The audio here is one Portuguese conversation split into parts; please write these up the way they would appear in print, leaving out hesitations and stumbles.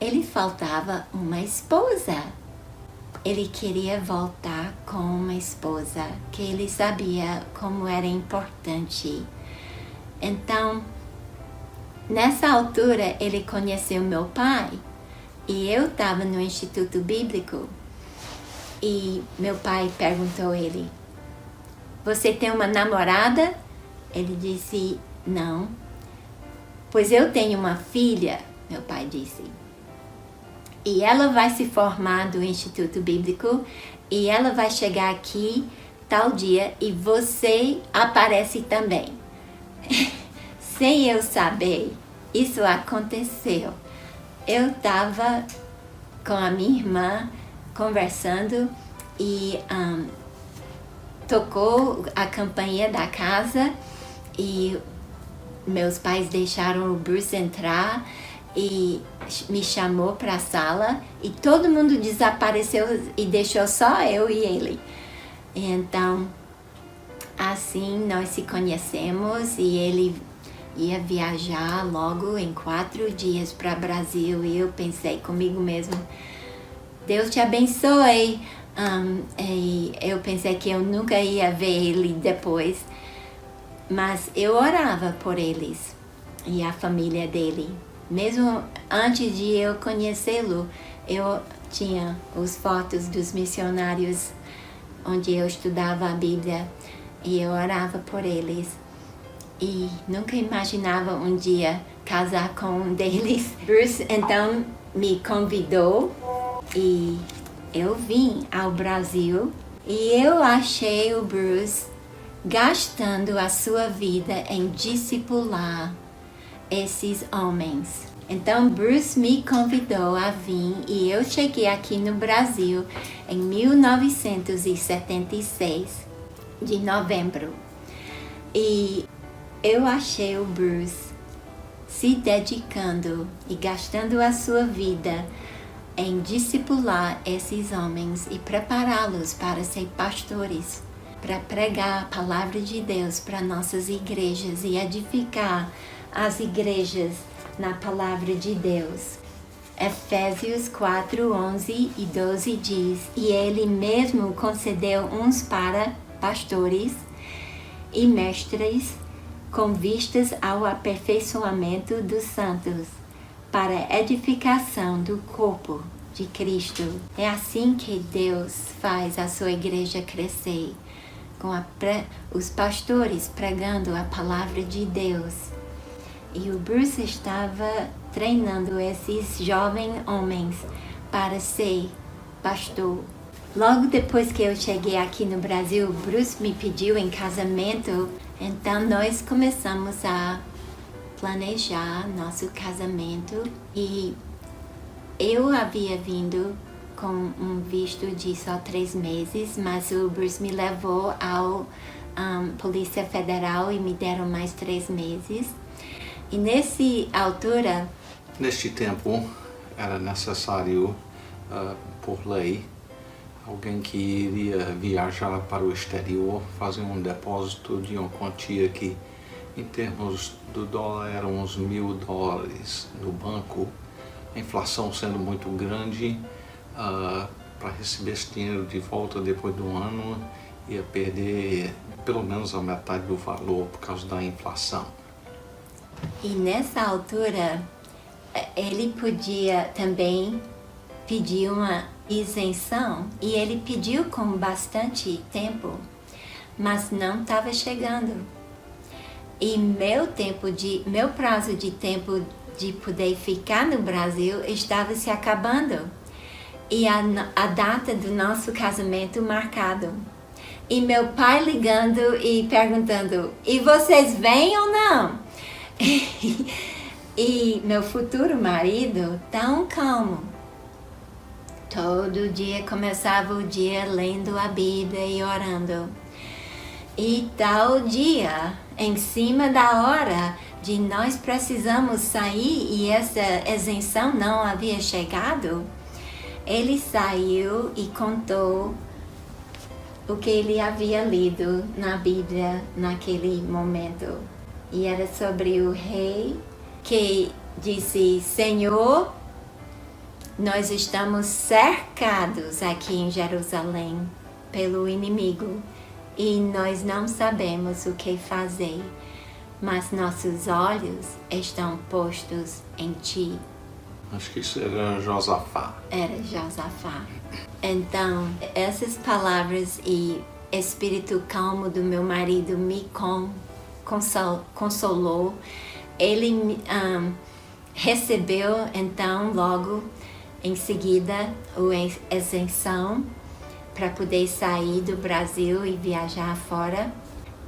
ele faltava uma esposa. Ele queria voltar com uma esposa, que ele sabia como era importante. Então, nessa altura, ele conheceu meu pai e eu estava no Instituto Bíblico e meu pai perguntou a ele: "Você tem uma namorada?" Ele disse: "Não." "Pois eu tenho uma filha", meu pai disse. "E ela vai se formar do Instituto Bíblico e ela vai chegar aqui tal dia e você aparece também." Sem eu saber, isso aconteceu. Eu estava com a minha irmã conversando e tocou a campainha da casa e meus pais deixaram o Bruce entrar e me chamou para a sala e todo mundo desapareceu e deixou só eu e ele. Então, assim nós se conhecemos e ele ia viajar logo em 4 dias para o Brasil e eu pensei comigo mesmo: Deus te abençoe. E eu pensei que eu nunca ia ver ele depois, mas eu orava por eles e a família dele. Mesmo antes de eu conhecê-lo, eu tinha as fotos dos missionários onde eu estudava a Bíblia e eu orava por eles. E nunca imaginava um dia casar com um deles. Bruce então me convidou e eu vim ao Brasil e eu achei o Bruce gastando a sua vida em discipular esses homens. Então Bruce me convidou a vir e eu cheguei aqui no Brasil em 1976, de novembro. E eu achei o Bruce se dedicando e gastando a sua vida em discipular esses homens e prepará-los para ser pastores, para pregar a palavra de Deus para nossas igrejas e edificar as igrejas na palavra de Deus. Efésios 4, 11 e 12 diz: "E ele mesmo concedeu uns para pastores e mestres, com vistas ao aperfeiçoamento dos santos, para a edificação do corpo de Cristo." É assim que Deus faz a sua igreja crescer, com os pastores pregando a palavra de Deus. E o Bruce estava treinando esses jovens homens para ser pastor. Logo depois que eu cheguei aqui no Brasil, Bruce me pediu em casamento, então nós começamos a planejar nosso casamento e eu havia vindo com um visto de só 3 meses, mas o Bruce me levou ao Polícia Federal e me deram mais 3 meses. E nesse altura... Neste tempo, era necessário, por lei, alguém que iria viajar para o exterior fazer um depósito de uma quantia que, em termos do dólar, eram uns $1.000 no banco. A inflação sendo muito grande, para receber esse dinheiro de volta depois de um ano, ia perder pelo menos a metade do valor por causa da inflação. E nessa altura, ele podia também pedir uma isenção, e ele pediu com bastante tempo, mas não estava chegando. E meu prazo de tempo de poder ficar no Brasil estava se acabando. E a data do nosso casamento marcado. E meu pai ligando e perguntando: "E vocês vêm ou não?" E meu futuro marido, tão calmo. Todo dia começava o dia lendo a Bíblia e orando. E tal dia, em cima da hora de nós precisamos sair e essa isenção não havia chegado, ele saiu e contou o que ele havia lido na Bíblia naquele momento. E era sobre o rei que disse: "Senhor, nós estamos cercados aqui em Jerusalém pelo inimigo e nós não sabemos o que fazer, mas nossos olhos estão postos em ti. Acho que isso era Josafá. Era Josafá. Então, essas palavras e espírito calmo do meu marido me consolou. Ele recebeu, então, logo em seguida, a isenção para poder sair do Brasil e viajar fora.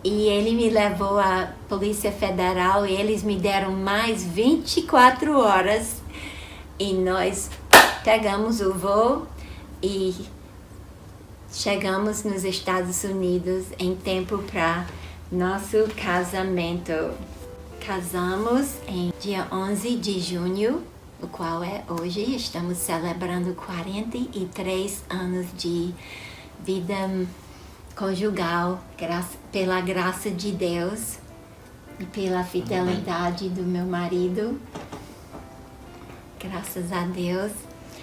E ele me levou à Polícia Federal e eles me deram mais 24 horas. E nós pegamos o voo e chegamos nos Estados Unidos em tempo para nosso casamento. Casamos em dia 11 de junho, o qual é hoje. Estamos celebrando 43 anos de vida conjugal, pela graça de Deus e pela fidelidade do meu marido. Graças a Deus.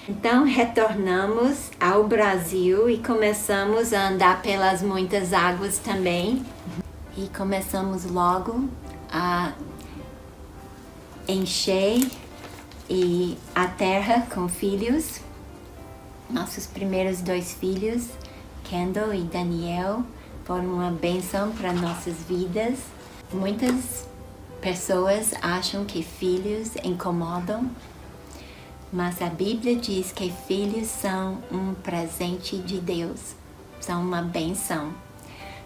Então retornamos ao Brasil e começamos a andar pelas muitas águas também. E começamos logo a encher a terra com filhos. Nossos primeiros 2 filhos, Kendall e Daniel, foram uma bênção para nossas vidas. Muitas pessoas acham que filhos incomodam, mas a Bíblia diz que filhos são um presente de Deus, são uma bênção.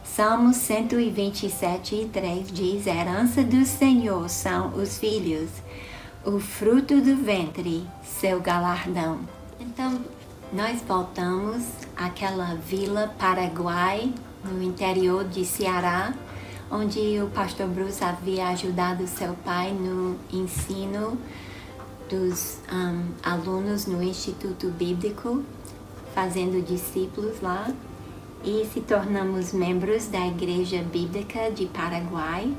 Salmos 127:3 diz: a herança do Senhor são os filhos, o fruto do ventre, seu galardão. Então, nós voltamos àquela vila Paraguai, no interior de Ceará, onde o pastor Bruce havia ajudado seu pai no ensino dos alunos no Instituto Bíblico, fazendo discípulos lá. E se tornamos membros da Igreja Bíblica de Paraguai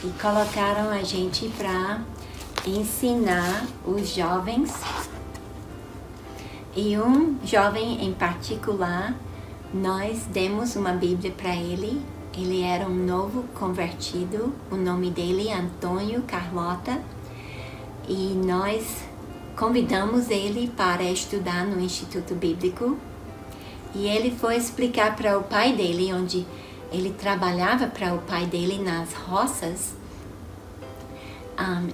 e colocaram a gente para ensinar os jovens. E um jovem em particular, nós demos uma Bíblia para ele. Ele era um novo convertido, o nome dele é Antônio Carlota, e nós convidamos ele para estudar no Instituto Bíblico. E ele foi explicar para o pai dele, onde ele trabalhava para o pai dele nas roças.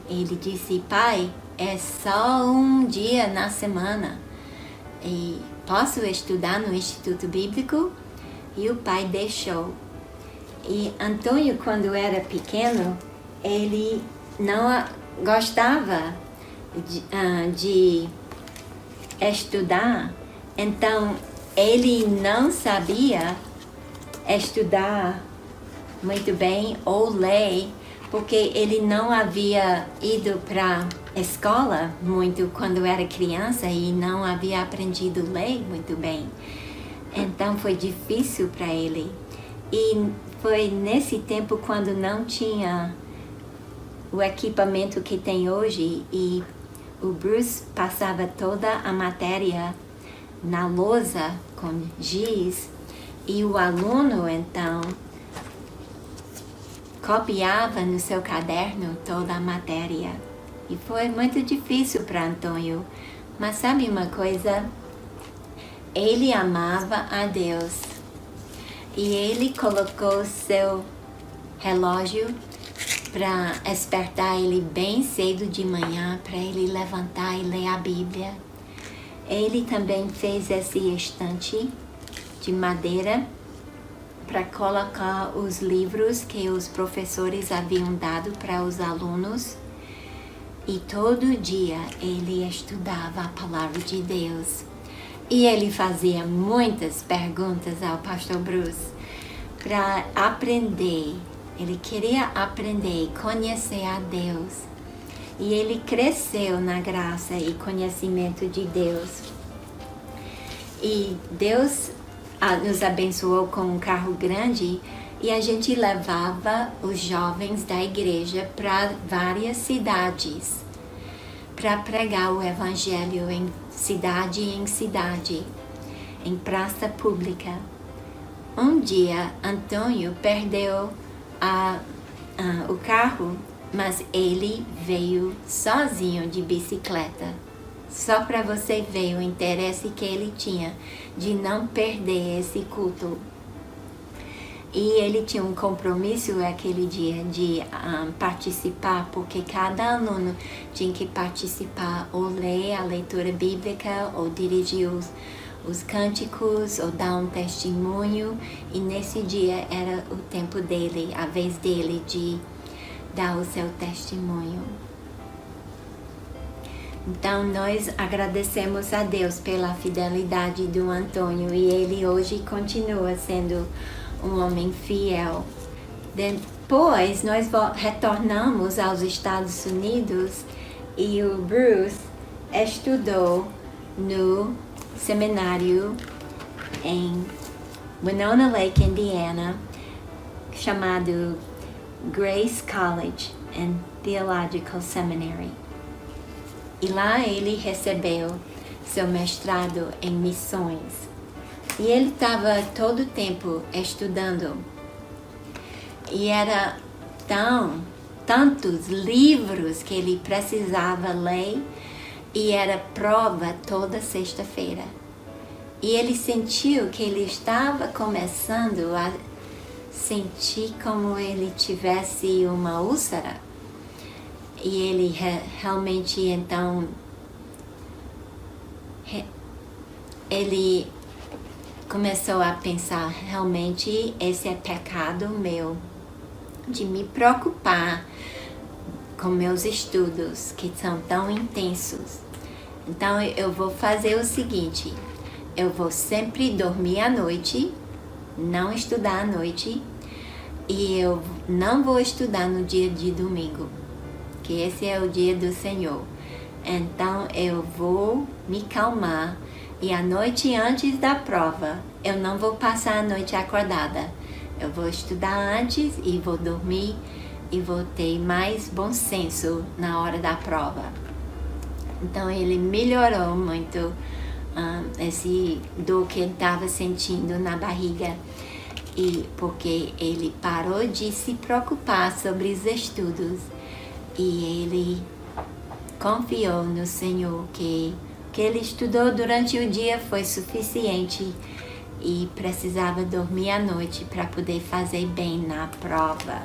Ele disse: pai, é só um dia na semana e posso estudar no Instituto Bíblico? E o pai deixou. E Antônio, quando era pequeno, ele não gostava de estudar, então ele não sabia estudar muito bem ou ler, porque ele não havia ido para a escola muito quando era criança e não havia aprendido a ler muito bem. Então foi difícil para ele. E foi nesse tempo quando não tinha o equipamento que tem hoje e o Bruce passava toda a matéria na lousa com giz e o aluno então copiava no seu caderno toda a matéria. E foi muito difícil para Antônio. Mas sabe uma coisa? Ele amava a Deus. E ele colocou seu relógio para despertar ele bem cedo de manhã, para ele levantar e ler a Bíblia. Ele também fez esse estante de madeira para colocar os livros que os professores haviam dado para os alunos. E todo dia ele estudava a palavra de Deus. E ele fazia muitas perguntas ao pastor Bruce para aprender. Ele queria aprender e conhecer a Deus. E ele cresceu na graça e conhecimento de Deus. E Deus nos abençoou com um carro grande e a gente levava os jovens da igreja para várias cidades para pregar o evangelho em cidade, em praça pública. Um dia, Antônio perdeu o carro, mas ele veio sozinho de bicicleta. Só para você ver o interesse que ele tinha de não perder esse culto. E ele tinha um compromisso aquele dia de participar, porque cada aluno tinha que participar, ou ler a leitura bíblica, ou dirigir os cânticos, ou dar um testemunho. E nesse dia era o tempo dele, a vez dele de dar o seu testemunho. Então nós agradecemos a Deus pela fidelidade do Antônio, e ele hoje continua sendo um homem fiel. Depois nós retornamos aos Estados Unidos e o Bruce estudou no seminário em Winona Lake, Indiana, chamado Grace College and Theological Seminary. E lá ele recebeu seu mestrado em missões. E ele estava todo o tempo estudando. E era tantos livros que ele precisava ler, e era prova toda sexta-feira. E ele sentiu que ele estava começando a sentir como ele tivesse uma úlcera. E ele realmente, então, ele começou a pensar, realmente esse é pecado meu, de me preocupar com meus estudos, que são tão intensos. Então eu vou fazer o seguinte, eu vou sempre dormir à noite, não estudar à noite, e eu não vou estudar no dia de domingo, que esse é o dia do Senhor. Então eu vou me calmar, e a noite antes da prova, eu não vou passar a noite acordada. Eu vou estudar antes e vou dormir e vou ter mais bom senso na hora da prova. Então ele melhorou muito esse dor que ele estava sentindo na barriga, e porque ele parou de se preocupar sobre os estudos e ele confiou no Senhor que ele estudou durante o dia foi suficiente e precisava dormir à noite para poder fazer bem na prova.